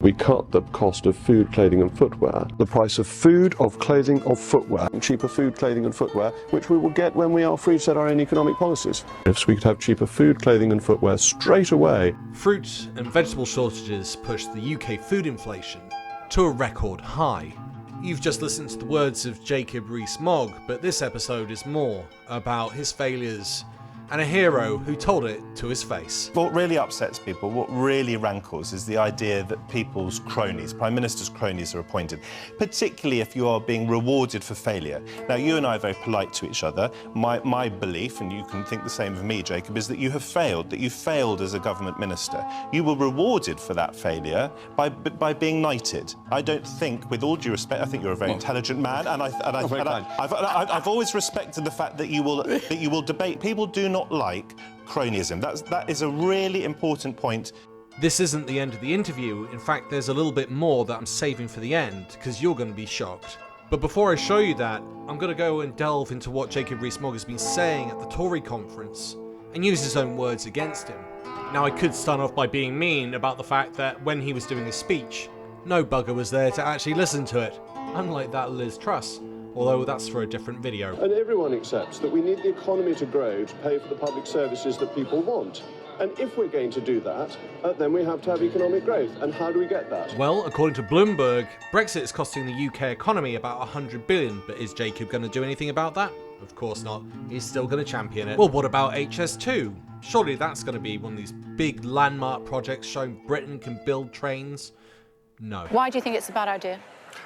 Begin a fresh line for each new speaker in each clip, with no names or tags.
We cut the cost of food, clothing and footwear, the price of food, of clothing, of footwear, cheaper food, clothing and footwear, which we will get when we are free to set our own economic policies. If we could have cheaper food, clothing and footwear straight away.
Fruit and vegetable shortages pushed the UK food inflation to a record high. You've just listened to the words of Jacob Rees Mogg, but this episode is more about his failures and a hero who told it to his face.
What really upsets people, what really rankles, is the idea that people's cronies, Prime Minister's cronies, are appointed, particularly if you are being rewarded for failure. Now, you and I are very polite to each other. My belief, and you can think the same of me, Jacob, is that you have failed, that you failed as a government minister. You were rewarded for that failure by being knighted. I don't think, with all due respect, I think you're a very intelligent man, and I've always respected the fact that you will debate. People do not like cronyism. That is a really important point.
This isn't the end of the interview. In fact, there's a little bit more that I'm saving for the end, because you're going to be shocked. But before I show you that, I'm going to go and delve into what Jacob Rees Mogg has been saying at the Tory conference, and use his own words against him. Now, I could start off by being mean about the fact that when he was doing his speech, no bugger was there to actually listen to it, unlike that Liz Truss. Although that's for a different video.
And everyone accepts that we need the economy to grow to pay for the public services that people want. And if we're going to do that, then we have to have economic growth. And how do we get that?
Well, according to Bloomberg, Brexit is costing the UK economy about 100 billion, but is Jacob going to do anything about that? Of course not. He's still going to champion it. Well, what about HS2? Surely that's going to be one of these big landmark projects showing Britain can build trains? No.
Why do you think it's a bad idea?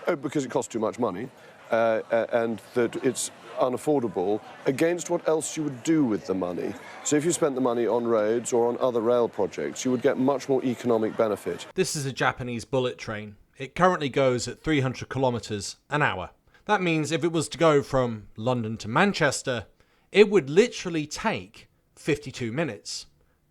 Oh, because it costs too much money. And that it's unaffordable against what else you would do with the money. So if you spent the money on roads or on other rail projects, you would get much more economic benefit.
This is a Japanese bullet train. It currently goes at 300 kilometers an hour. That means if it was to go from London to Manchester, it would literally take 52 minutes.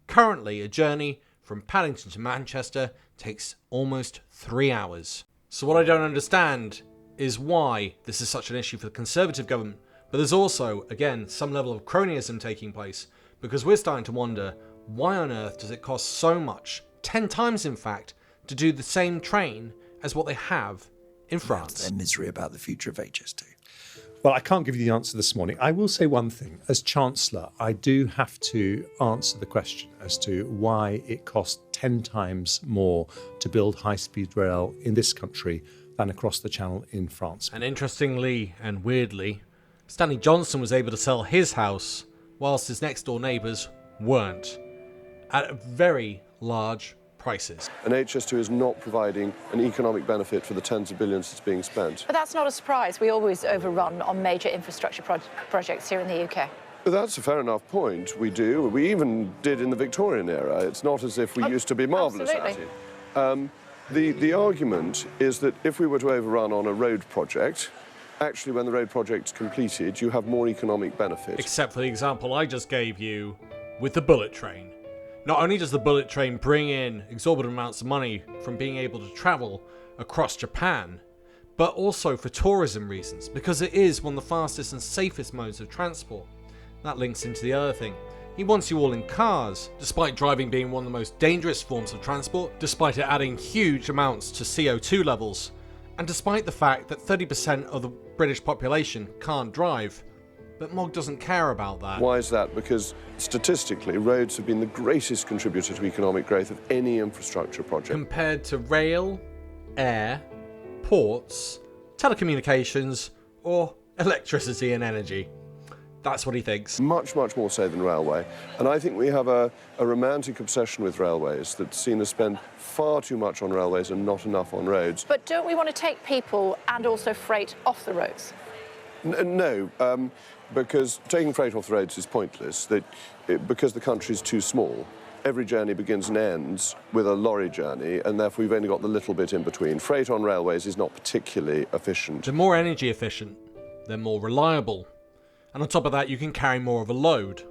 Currently, a journey from Paddington to Manchester takes almost 3 hours. So what I don't understand is why this is such an issue for the Conservative government, but there's also, again, some level of cronyism taking place, because we're starting to wonder, why on earth does it cost so much, 10 times in fact, to do the same train as what they have in France?
Their misery about the future of HS2.
Well, I can't give you the answer this morning. I will say one thing. As Chancellor, I do have to answer the question as to why it costs 10 times more to build high-speed rail in this country than across the Channel in France.
And interestingly and weirdly, Stanley Johnson was able to sell his house whilst his next door neighbours weren't, at very large prices.
And HS2 is not providing an economic benefit for the tens of billions that's being spent.
But that's not a surprise. We always overrun on major infrastructure projects here in the UK.
But that's a fair enough point. We do. We even did in the Victorian era. It's not as if we used to be marvellous at it. The argument is that if we were to overrun on a road project, actually when the road project's completed, you have more economic benefit.
Except for the example I just gave you with the bullet train. Not only does the bullet train bring in exorbitant amounts of money from being able to travel across Japan, but also for tourism reasons, because it is one of the fastest and safest modes of transport. That links into the other thing. He wants you all in cars, despite driving being one of the most dangerous forms of transport, despite it adding huge amounts to CO2 levels, and despite the fact that 30% of the British population can't drive. But Mogg doesn't care about that.
Why is that? Because statistically, roads have been the greatest contributor to economic growth of any infrastructure project.
Compared to rail, air, ports, telecommunications, or electricity and energy. That's what he thinks.
Much, much more so than railway. And I think we have a romantic obsession with railways that's seen us spend far too much on railways and not enough on roads.
But don't we want to take people and also freight off the roads?
No, because taking freight off the roads is pointless. Because the country's too small, every journey begins and ends with a lorry journey, and therefore we've only got the little bit in between. Freight on railways is not particularly efficient.
They're more energy efficient, they're more reliable, and on top of that you can carry more of a load.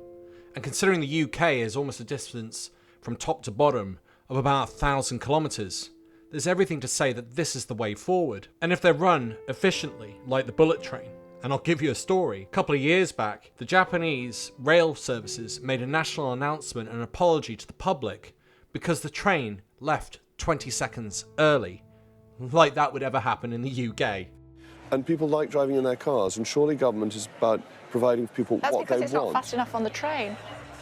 And considering the UK is almost a distance from top to bottom of about 1,000 kilometres, there's everything to say that this is the way forward. And if they're run efficiently, like the bullet train, and I'll give you a story. A couple of years back, the Japanese rail services made a national announcement and apology to the public because the train left 20 seconds early. Like that would ever happen in the UK.
And people like driving in their cars, and surely government is about providing for people
That's
what they
because it's
want.
not fast enough on the train.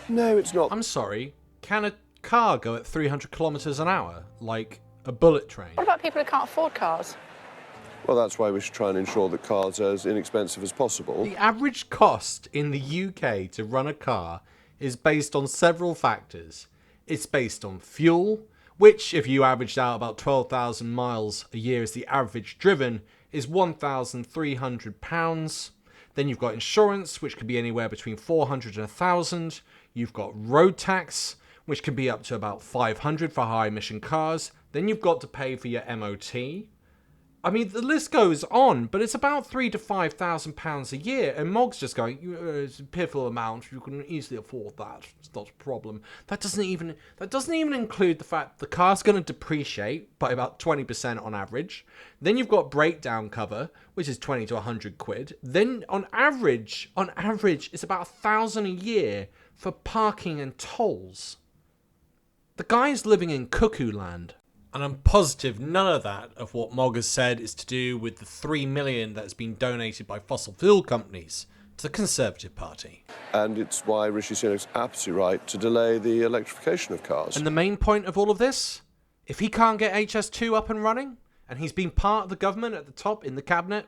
No, it's not.
I'm sorry, can a car go at 300 kilometres an hour, like a bullet train?
What about people who can't afford cars?
Well, that's why we should try and ensure that cars are as inexpensive as possible.
The average cost in the UK to run a car is based on several factors. It's based on fuel, which, if you averaged out about 12,000 miles a year as the average driven, is £1,300. Then you've got insurance, which could be anywhere between 400 and 1,000. You've got road tax, which can be up to about 500 for high emission cars. Then you've got to pay for your MOT. I mean, the list goes on, but it's about £3,000 to £5,000 a year, and Mogg's just going, it's a pitiful amount, you can easily afford that, it's not a problem. That doesn't even include the fact the car's going to depreciate by about 20% on average. Then you've got breakdown cover, which is 20 to 100 quid. Then on average, it's about £1,000 a year for parking and tolls. The guy's living in cuckoo land. And I'm positive none of that of what Mogg has said is to do with the $3 million that has been donated by fossil fuel companies to the Conservative Party.
And it's why Rishi Sunak's absolutely right to delay the electrification of cars.
And the main point of all of this, if he can't get HS2 up and running, and he's been part of the government at the top in the cabinet,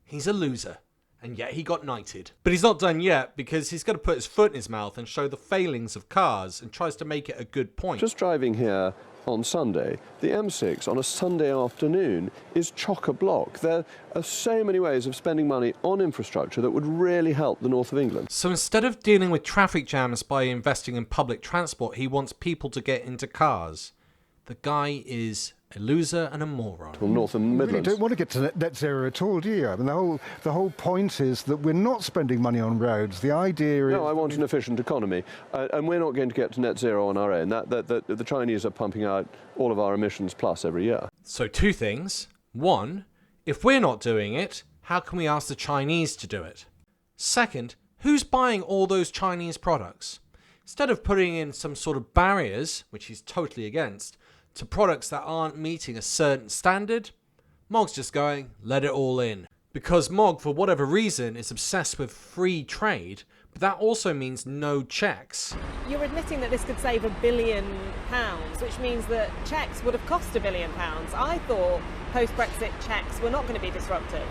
he's a loser. And yet he got knighted. But he's not done yet, because he's got to put his foot in his mouth and show the failings of cars and tries to make it a good point.
Just driving here on Sunday, the M6 on a Sunday afternoon is chock-a-block. There are so many ways of spending money on infrastructure that would really help the north of England.
So instead of dealing with traffic jams by investing in public transport, he wants people to get into cars. The guy is a loser and a moron.
Well, north and
You really
Midlands.
don't want to get to net zero at all, do you? I mean, the whole point is that we're not spending money on roads. The idea is...
No, I want an efficient economy, and we're not going to get to net zero on our own. The Chinese are pumping out all of our emissions plus every year.
So two things. One, if we're not doing it, how can we ask the Chinese to do it? Second, who's buying all those Chinese products? Instead of putting in some sort of barriers, which he's totally against, to products that aren't meeting a certain standard, Mogg's just going, let it all in. Because Mogg, for whatever reason, is obsessed with free trade, but that also means no checks.
You're admitting that this could save £1 billion, which means that checks would have cost £1 billion. I thought post-Brexit checks were not going to be disruptive.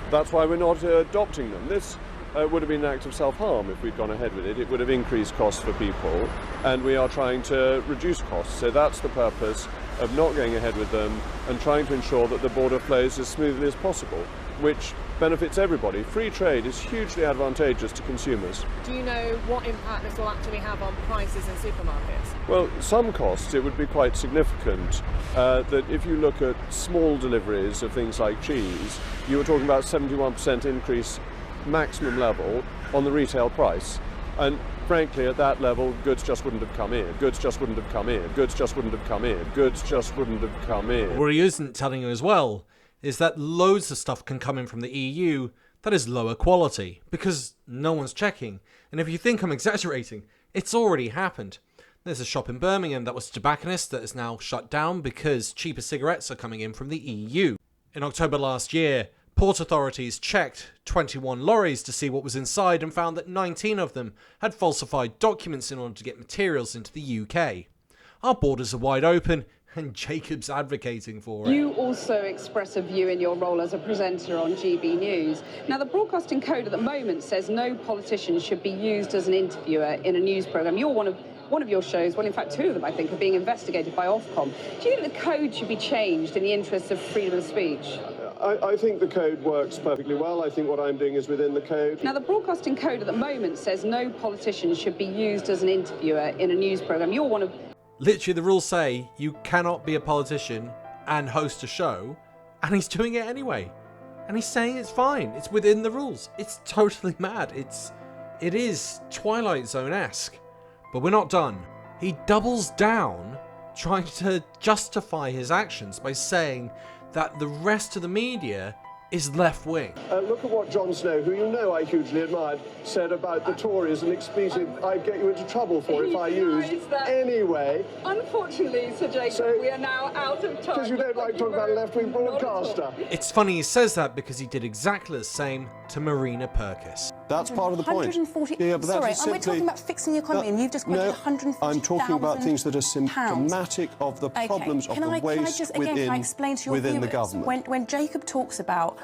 That's why we're not adopting them. This would have been an act of self-harm if we'd gone ahead with it. It would have increased costs for people, and we are trying to reduce costs. So that's the purpose of not going ahead with them and trying to ensure that the border flows as smoothly as possible, which benefits everybody. Free trade is hugely advantageous to consumers.
Do you know what impact this will actually have on prices in supermarkets?
Well, some costs it would be quite significant. That if you look at small deliveries of things like cheese, you were talking about 71% increase maximum level on the retail price. And frankly, at that level, goods just wouldn't have come in. Goods just wouldn't have come in. Goods just wouldn't have come in. Goods just wouldn't have come in.
What he isn't telling you as well is that loads of stuff can come in from the EU that is lower quality because no one's checking. And if you think I'm exaggerating, it's already happened. There's a shop in Birmingham that was a tobacconist that is now shut down because cheaper cigarettes are coming in from the EU. In October last year, port authorities checked 21 lorries to see what was inside and found that 19 of them had falsified documents in order to get materials into the UK. Our borders are wide open, and Jacob's advocating for it.
You also express a view in your role as a presenter on GB News. Now, the broadcasting code at the moment says no politician should be used as an interviewer in a news programme. You're one of your shows, well, in fact, two of them, I think, are being investigated by Ofcom. Do you think the code should be changed in the interests of freedom of speech?
I think the code works perfectly well. I think what I'm doing is within the code.
Now, the broadcasting code at the moment says no politician should be used as an interviewer in a news programme. You're one of...
Literally, the rules say you cannot be a politician and host a show, and he's doing it anyway. And he's saying it's fine. It's within the rules. It's totally mad. It is Twilight Zone-esque. But we're not done. He doubles down, trying to justify his actions by saying that the rest of the media is left-wing.
Look at what Jon Snow, who you know I hugely admired, said about the Tories, an expletive I'd get you into trouble for if I used. Anyway.
Unfortunately, Sir Jacob, we are now out of time.
Because you don't like talking about a left-wing broadcaster.
It's funny he says that because he did exactly the same to Marina Purkiss.
That's part of the point.
140.
Yeah, but
Sorry,
that's
and we're talking about fixing the economy, and you've just quoted 140,000
I'm talking about things that are symptomatic of the problems of the waste within the government.
When Jacob talks about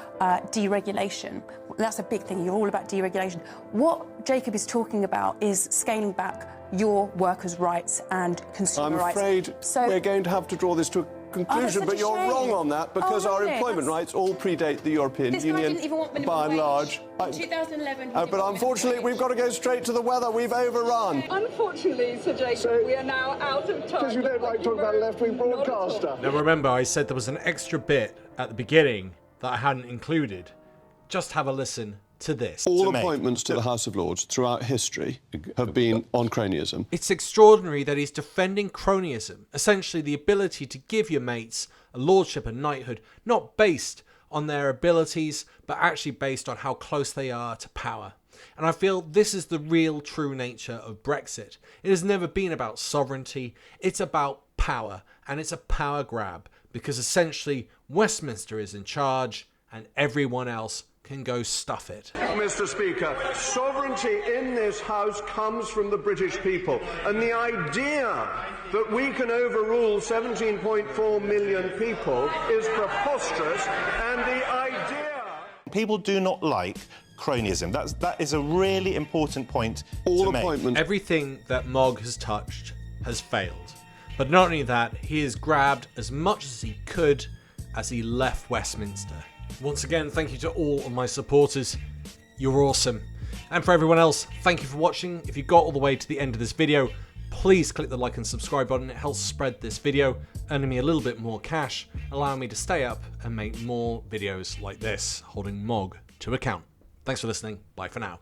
deregulation, that's a big thing. You're all about deregulation. What Jacob is talking about is scaling back your workers' rights and consumer rights.
I'm afraid we're going to have to draw this to a conclusion, but you're wrong on that because our employment rights all predate the European Union by and large.
2011.
But unfortunately, we've got to go straight to the weather. We've overrun.
Unfortunately, Sir Jacob, we are now out of time.
Because you don't like talking about a left-wing broadcaster.
Now remember, I said there was an extra bit at the beginning that I hadn't included. Just have a listen to this.
All appointments to the House of Lords throughout history have been on cronyism.
It's extraordinary that he's defending cronyism, essentially the ability to give your mates a lordship and knighthood, not based on their abilities, but actually based on how close they are to power. And I feel this is the real true nature of Brexit. It has never been about sovereignty, it's about power, and it's a power grab, because essentially Westminster is in charge and everyone else can go stuff it.
Mr. Speaker, sovereignty in this House comes from the British people, and the idea that we can overrule 17.4 million people is preposterous, and the idea...
People do not like cronyism. That is a really important point to make.
Everything that Mogg has touched has failed. But not only that, he has grabbed as much as he could as he left Westminster. Once again, thank you to all of my supporters. You're awesome. And for everyone else, thank you for watching. If you got all the way to the end of this video, please click the like and subscribe button. It helps spread this video, earning me a little bit more cash, allowing me to stay up and make more videos like this, holding Mogg to account. Thanks for listening. Bye for now.